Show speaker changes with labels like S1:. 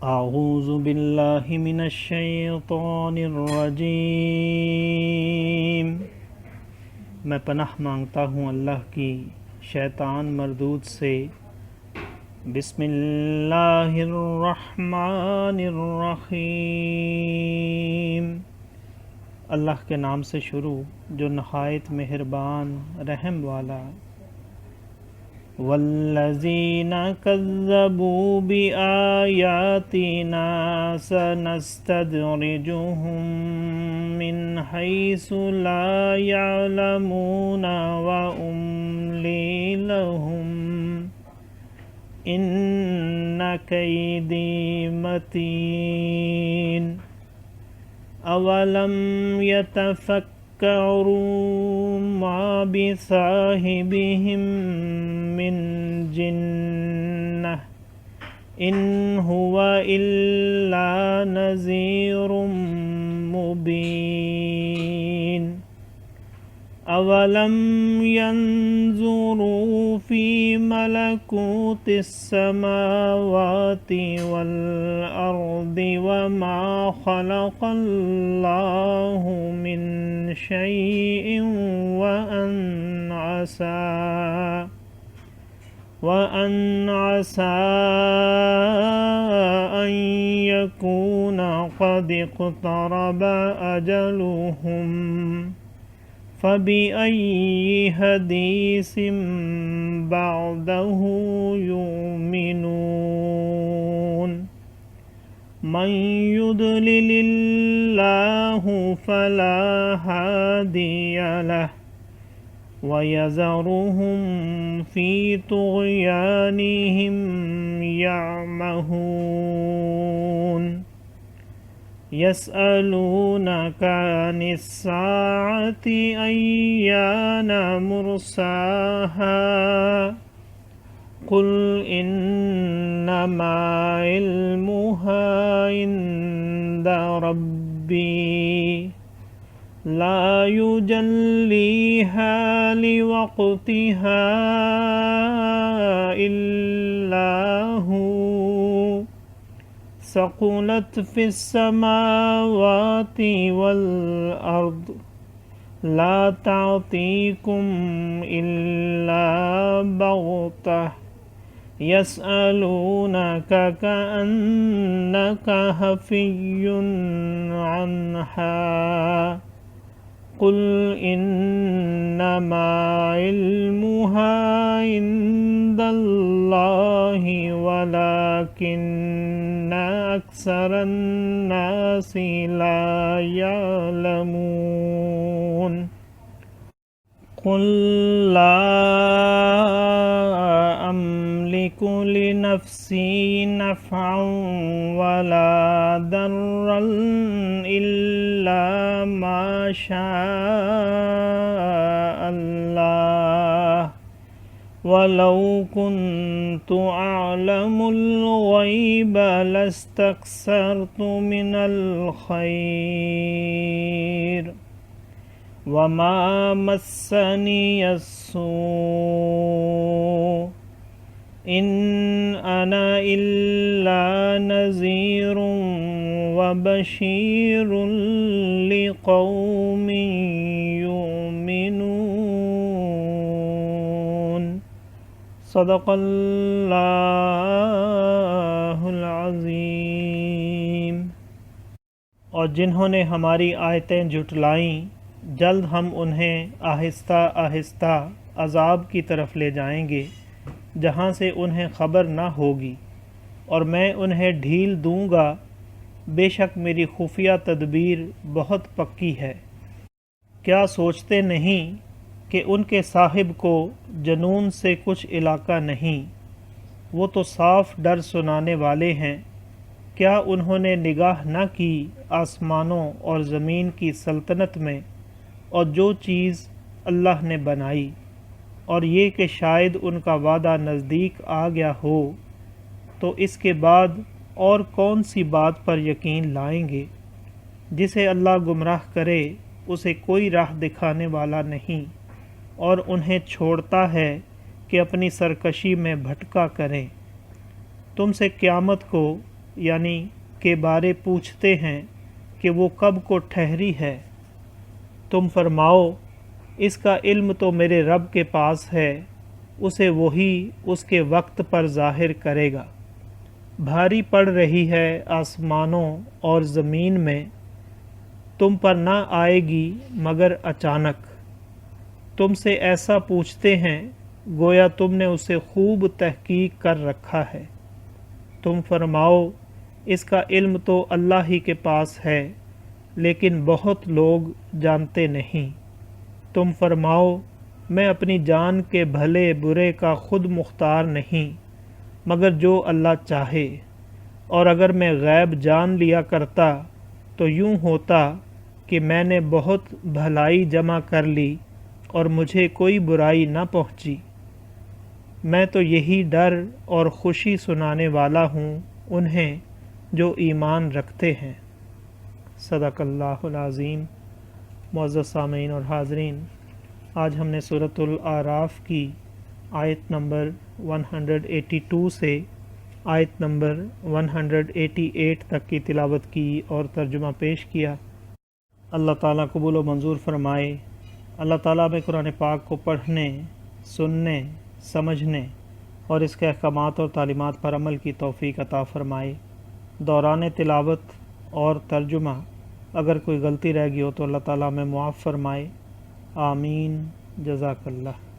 S1: अऊज़ु बिल्लाहि मिनश शैतानिर रजीम। मैं पनाह मांगता हूँ अल्लाह की शैतान मरदूद से। बिस्मिल्लाहिर रहमानिर रहीम। अल्लाह के नाम से शुरू जो नहायत मेहरबान रहम वाला। वल्लज़ीना कज़्ज़बू बिआयातिना सनस्तद्रिजुहुम मिन हैसु ला यअलमून व उम्ली लहुम इन्न कैदी मतीन। अवलम यतफक्करू मा बिसाहिबिहिम मिन जिन्नह इन हुवा इल्ला नज़ीरुम मुबीन। अवलम यंजुरू फी मलकूतिस समावाति वल अर्दि वमा खलक़ल्लाहु मिन शैइन व अन असा अन यकून क़द इक़्तरब अजलुहुम फ़बिअय्यि हदीसिम बअदहु युमिनून। मन युद्लिलिल्लाहु फला हादिय लहु वयज़रुहुम फ़ी तुग़यानिहिम यअमहून। यसअलूनका अनिस्साअति अय्यान मुर्साहा कुल इन्नमा इल्मुहा इंद रब्बी ला युजल्लीहा लिवक़्तिहा इल्ला हू सक़ुलत फ़िस समावाति वल अर्द ला तातीकुम इल्ला बग़तह यसअलूनका कअन्नका हफ़िय्युन अन्हा कुल इन्नमा इल्मुहा इंदल्लाहि वलाकिन्न अक्सरन्नासि ला यअलमून। कुल ला अमलिकु लिनफ्सी नफ़अन वला दर्रन इल्ला मा शाअ अल्लाह वलौ कुन्तु अअलमुल ग़ैब लस्तक्सरतु मिनल खैर वमा मस्सनियस्सू इन अना इल्ला नज़ीरुं व बशीरुन लिक़ौमिन युमिनून। सदक़ल्लाहुल अज़ीम। और जिन्होंने हमारी आयतें जुटलाईं जल्द हम उन्हें आहिस्ता आहिस्ता अज़ाब की तरफ ले जाएंगे जहाँ से उन्हें ख़बर न होगी, और मैं उन्हें ढील दूँगा। बेशक मेरी खुफिया तदबीर बहुत पक्की है। क्या सोचते नहीं कि उनके साहिब को जनून से कुछ इलाका नहीं, वो तो साफ डर सुनाने वाले हैं। क्या उन्होंने निगाह न की आसमानों और ज़मीन की सल्तनत में और जो चीज़ अल्लाह ने बनाई, और ये कि शायद उनका वादा नज़दीक आ गया हो, तो इसके बाद और कौन सी बात पर यकीन लाएंगे। जिसे अल्लाह गुमराह करे उसे कोई राह दिखाने वाला नहीं, और उन्हें छोड़ता है कि अपनी सरकशी में भटका करें। तुमसे क़यामत को यानी के बारे पूछते हैं कि वो कब को ठहरी है। तुम फरमाओ इसका इल्म तो मेरे रब के पास है, उसे वही उसके वक्त पर ज़ाहिर करेगा। भारी पड़ रही है आसमानों और ज़मीन में, तुम पर ना आएगी मगर अचानक। तुमसे ऐसा पूछते हैं गोया तुमने उसे खूब तहकीक कर रखा है। तुम फरमाओ इसका इल्म तो अल्लाह ही के पास है, लेकिन बहुत लोग जानते नहीं। तुम फरमाओ मैं अपनी जान के भले बुरे का खुद मुख्तार नहीं, मगर जो अल्लाह चाहे। और अगर मैं गैब जान लिया करता तो यूँ होता कि मैंने बहुत भलाई जमा कर ली और मुझे कोई बुराई न पहुँची। मैं तो यही डर और खुशी सुनाने वाला हूँ उन्हें जो ईमान रखते हैं। सदक़ल्लाहुल अज़ीम। मुअज़्ज़ज़ सामीन और हाज़रीन, आज हमने सूरतुल आराफ की आयत नंबर 182 से आयत नंबर 188 तक की तिलावत की और तर्जुमा पेश किया। अल्लाह ताला कबूल व मंजूर फरमाए। अल्लाह ताला में कुरान पाक को पढ़ने, सुनने, समझने और इसके अहकामात और तालीमात पर अमल की तौफ़ीक अता फ़रमाए। दौरान तिलावत और तर्जुमा अगर कोई गलती रह गई हो तो अल्लाह ताला में मुआफ़ फ़रमाए। आमीन। जज़ाकल्लाह।